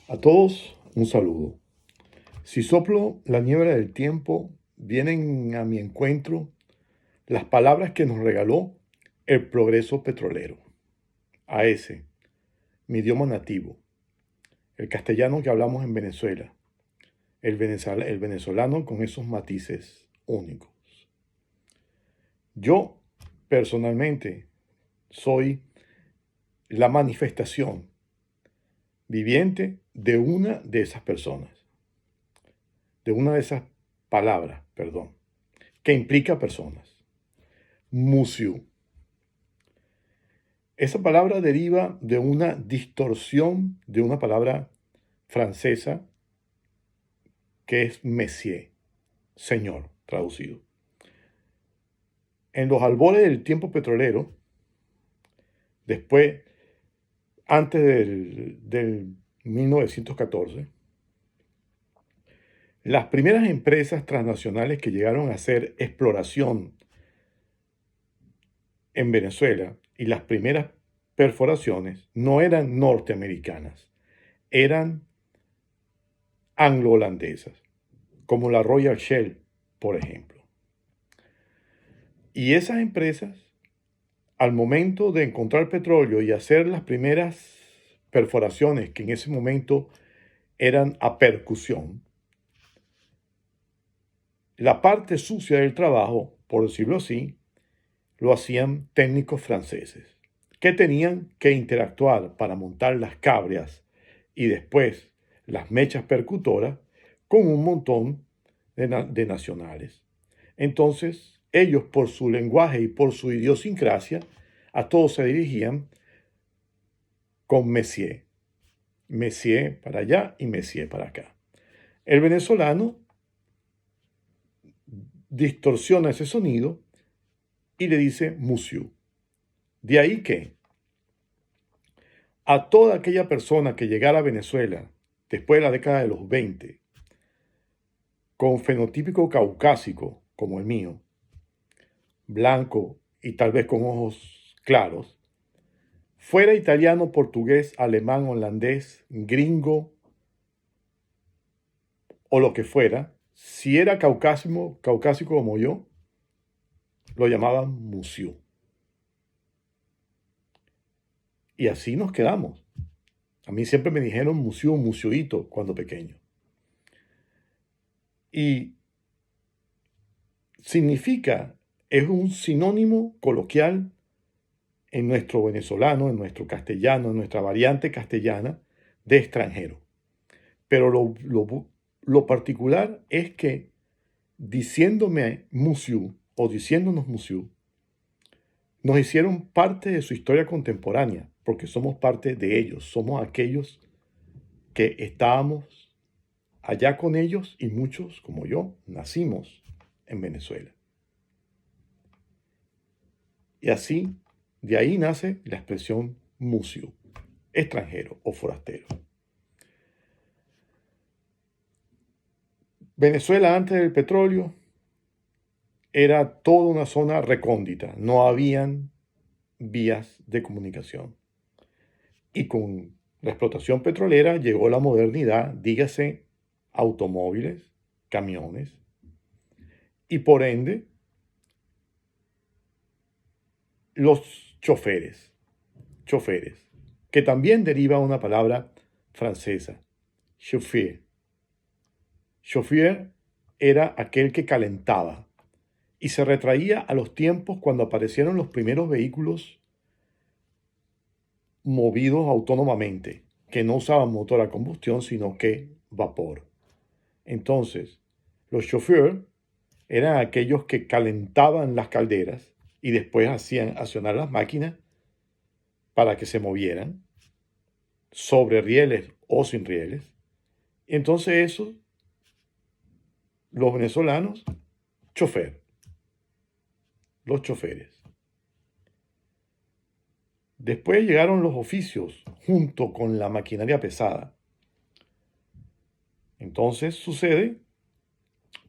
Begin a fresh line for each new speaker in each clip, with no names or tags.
A todos un saludo. Si soplo la niebla del tiempo, vienen a mi encuentro las palabras que nos regaló el progreso petrolero. A ese, mi idioma nativo, el castellano que hablamos en Venezuela, el venezolano con esos matices únicos. Yo, personalmente, soy la manifestación viviente de una de esas personas, de una de esas palabras, perdón, que implica personas. Museo. Esa palabra deriva de una distorsión de una palabra francesa que es monsieur, señor, traducido. En los albores del tiempo petrolero, después, antes del 1914, las primeras empresas transnacionales que llegaron a hacer exploración en Venezuela y las primeras perforaciones no eran norteamericanas, eran anglo-holandesas, como la Royal Shell, por ejemplo. Y esas empresas, al momento de encontrar petróleo y hacer las primeras perforaciones, que en ese momento eran a percusión, la parte sucia del trabajo, por decirlo así, lo hacían técnicos franceses, que tenían que interactuar para montar las cabrias y después las mechas percutoras con un montón de nacionales. Entonces, ellos por su lenguaje y por su idiosincrasia, a todos se dirigían con Messier. Messier para allá y Messier para acá. El venezolano distorsiona ese sonido y le dice Monsieur. De ahí que a toda aquella persona que llegara a Venezuela después de la década de los 20, con fenotípico caucásico como el mío, blanco y tal vez con ojos claros, fuera italiano, portugués, alemán, holandés, gringo o lo que fuera, si era caucásico como yo, lo llamaban museo. Y así nos quedamos. A mí siempre me dijeron museo, museoito cuando pequeño. Y significa, es un sinónimo coloquial en nuestro venezolano, en nuestro castellano, en nuestra variante castellana de extranjero. Pero lo particular es que diciéndome museo o diciéndonos museo, nos hicieron parte de su historia contemporánea, porque somos parte de ellos, somos aquellos que estábamos allá con ellos y muchos, como yo, nacimos en Venezuela. Y así, de ahí nace la expresión museo, extranjero o forastero. Venezuela antes del petróleo era toda una zona recóndita, no habían vías de comunicación. Y con la explotación petrolera llegó la modernidad, dígase automóviles, camiones, y por ende los choferes, que también deriva una palabra francesa, chauffeur. Chauffeur era aquel que calentaba y se retraía a los tiempos cuando aparecieron los primeros vehículos movidos autónomamente, que no usaban motor a combustión, sino que vapor. Entonces, los chauffeurs eran aquellos que calentaban las calderas y después hacían accionar las máquinas para que se movieran sobre rieles o sin rieles. Entonces eso, los venezolanos, los choferes. Después llegaron los oficios junto con la maquinaria pesada. Entonces sucede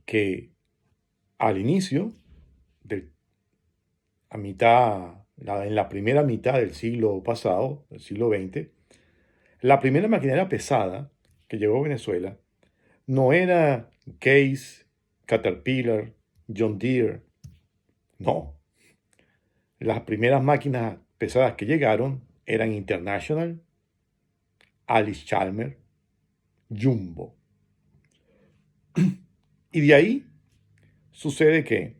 que al inicio, en la primera mitad del siglo pasado, del siglo XX, la primera maquinaria pesada que llegó a Venezuela no era Case, Caterpillar, John Deere. No. Las primeras máquinas pesadas que llegaron eran International, Allis-Chalmers, Jumbo. Y de ahí sucede que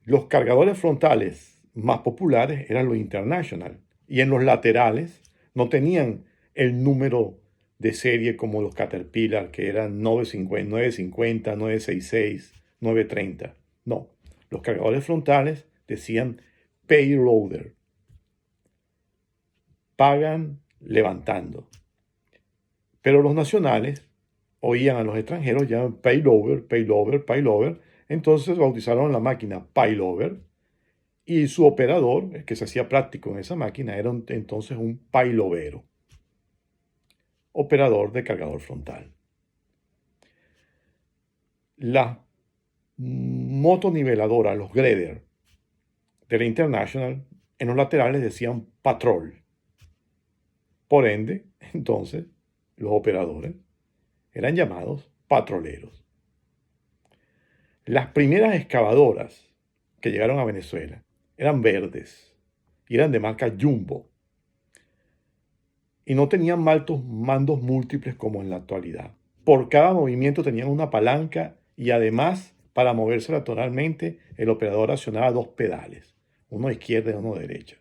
los cargadores frontales más populares eran los International y en los laterales no tenían el número de serie como los Caterpillar, que eran 950, 966, 930. No, los cargadores frontales decían payloader. Pagan levantando. Pero los nacionales oían a los extranjeros ya payloader, payloader, payloader. Entonces bautizaron la máquina payloader y su operador, el que se hacía práctico en esa máquina, era entonces un paylovero, operador de cargador frontal. Las motoniveladoras, los grader de la International, en los laterales decían patrol. Por ende, entonces, los operadores eran llamados patroleros. Las primeras excavadoras que llegaron a Venezuela eran verdes y eran de marca Jumbo y no tenían mandos múltiples como en la actualidad. Por cada movimiento tenían una palanca y además, para moverse lateralmente, el operador accionaba 2 pedales, uno a izquierda y uno a derecha.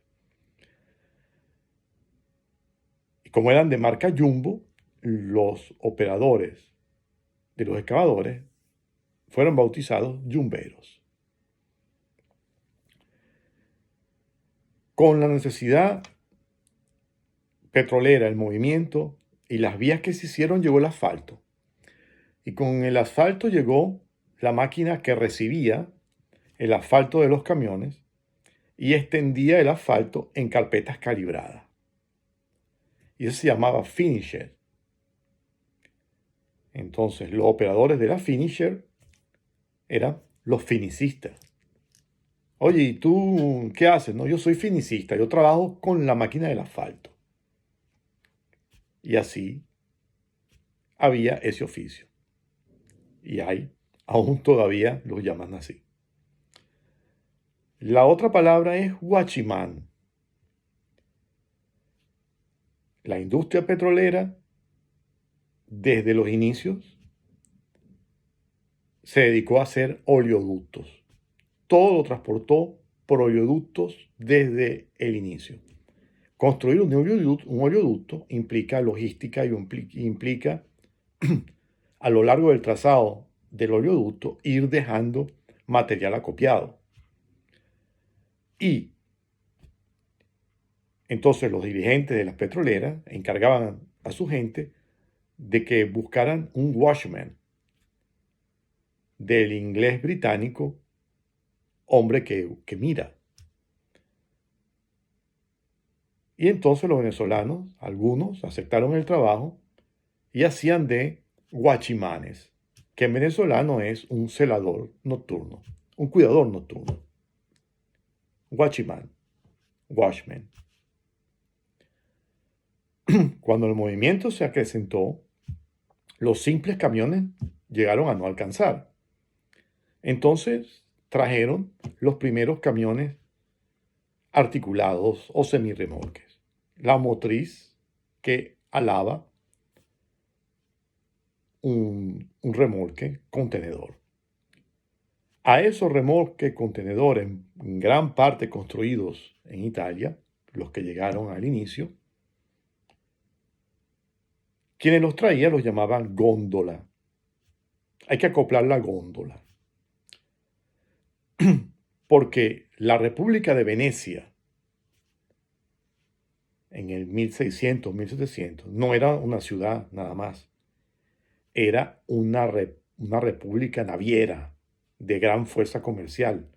Y como eran de marca Jumbo, los operadores de los excavadores fueron bautizados jumberos. Con la necesidad petrolera, el movimiento y las vías que se hicieron, llegó el asfalto. Y con el asfalto llegó la máquina que recibía el asfalto de los camiones y extendía el asfalto en carpetas calibradas. Y eso se llamaba finisher. Entonces, los operadores de la finisher eran los finicistas. Oye, ¿y tú qué haces? No, yo soy finicista, yo trabajo con la máquina del asfalto. Y así había ese oficio. Y aún todavía los llaman así. La otra palabra es guachimán. La industria petrolera, desde los inicios, se dedicó a hacer oleoductos. Todo lo transportó por oleoductos desde el inicio. Construir un oleoducto implica logística y implica a lo largo del trazado del oleoducto ir dejando material acopiado. Y entonces los dirigentes de las petroleras encargaban a su gente de que buscaran un watchman, del inglés británico, hombre que mira. Y entonces los venezolanos, algunos, aceptaron el trabajo y hacían de guachimanes, que en venezolano es un celador nocturno, un cuidador nocturno. Guachimán, watchman. Cuando el movimiento se acrecentó, los simples camiones llegaron a no alcanzar. Entonces trajeron los primeros camiones articulados o semirremolques. La motriz que alaba un remolque contenedor. A esos remolques contenedores, en gran parte construidos en Italia, los que llegaron al inicio, quienes los traían los llamaban góndola. Hay que acoplar la góndola. Porque la República de Venecia, en el 1600, 1700, no era una ciudad nada más. Era una república naviera de gran fuerza comercial.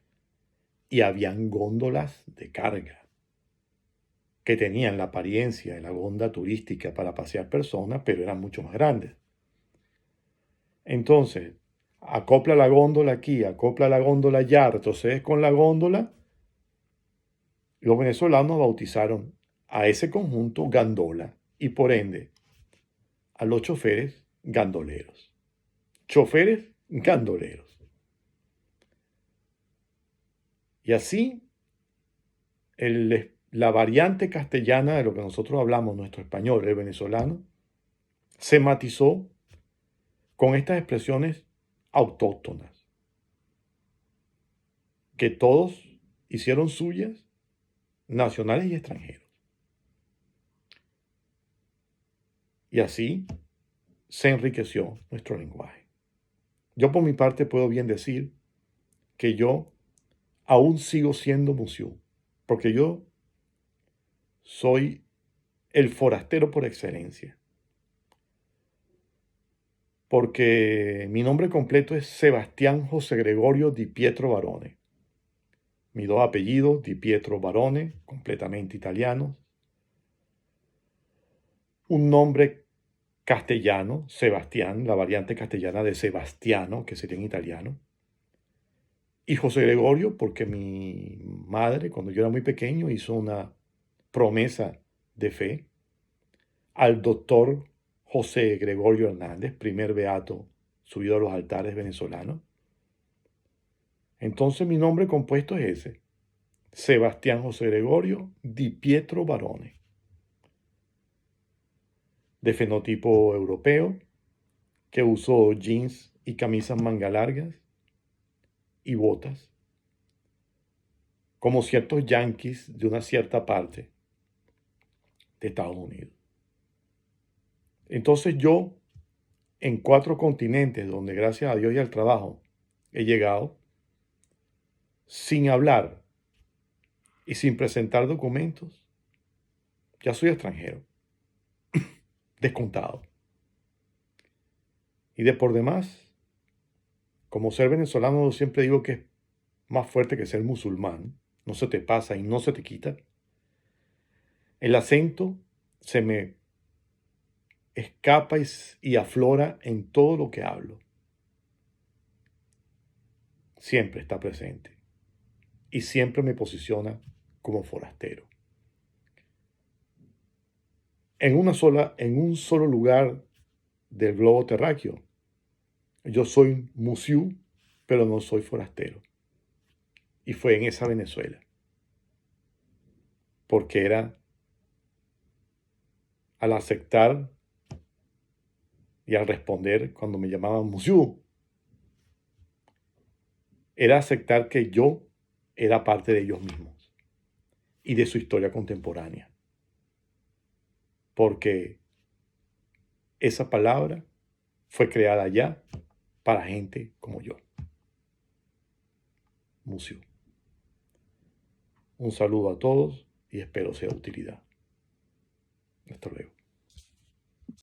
Y habían góndolas de carga que tenían la apariencia de la góndola turística para pasear personas, pero eran mucho más grandes. Entonces, acopla la góndola aquí, acopla la góndola allá, retrocedes con la góndola. Los venezolanos bautizaron a ese conjunto gandola y por ende a los choferes gandoleros. Choferes gandoleros. Y así, la variante castellana de lo que nosotros hablamos, nuestro español, el venezolano, se matizó con estas expresiones autóctonas que todos hicieron suyas, nacionales y extranjeros. Y así se enriqueció nuestro lenguaje. Yo por mi parte puedo bien decir que yo aún sigo siendo musiú, porque yo soy el forastero por excelencia. Porque mi nombre completo es Sebastián José Gregorio Di Pietro Barone. Mis dos apellidos, Di Pietro Barone, completamente italianos. Un nombre castellano, Sebastián, la variante castellana de Sebastiano, que sería en italiano. Y José Gregorio, porque mi madre, cuando yo era muy pequeño, hizo una promesa de fe al doctor José Gregorio Hernández, primer beato subido a los altares venezolanos. Entonces mi nombre compuesto es ese, Sebastián José Gregorio Di Pietro Barone, de fenotipo europeo, que usó jeans y camisas manga largas y botas, como ciertos yanquis de una cierta parte de Estados Unidos. Entonces yo, en 4 continentes, donde gracias a Dios y al trabajo he llegado, sin hablar y sin presentar documentos, ya soy extranjero, descontado. Y de por demás, como ser venezolano, yo siempre digo que es más fuerte que ser musulmán, no se te pasa y no se te quita. El acento se me escapa y aflora en todo lo que hablo. Siempre está presente y siempre me posiciona como forastero. En un solo lugar del globo terráqueo, yo soy musiú, pero no soy forastero. Y fue en esa Venezuela, porque era al aceptar y al responder cuando me llamaban musiú, era aceptar que yo era parte de ellos mismos y de su historia contemporánea. Porque esa palabra fue creada ya para gente como yo. Musiú. Un saludo a todos y espero sea de utilidad. Hasta luego.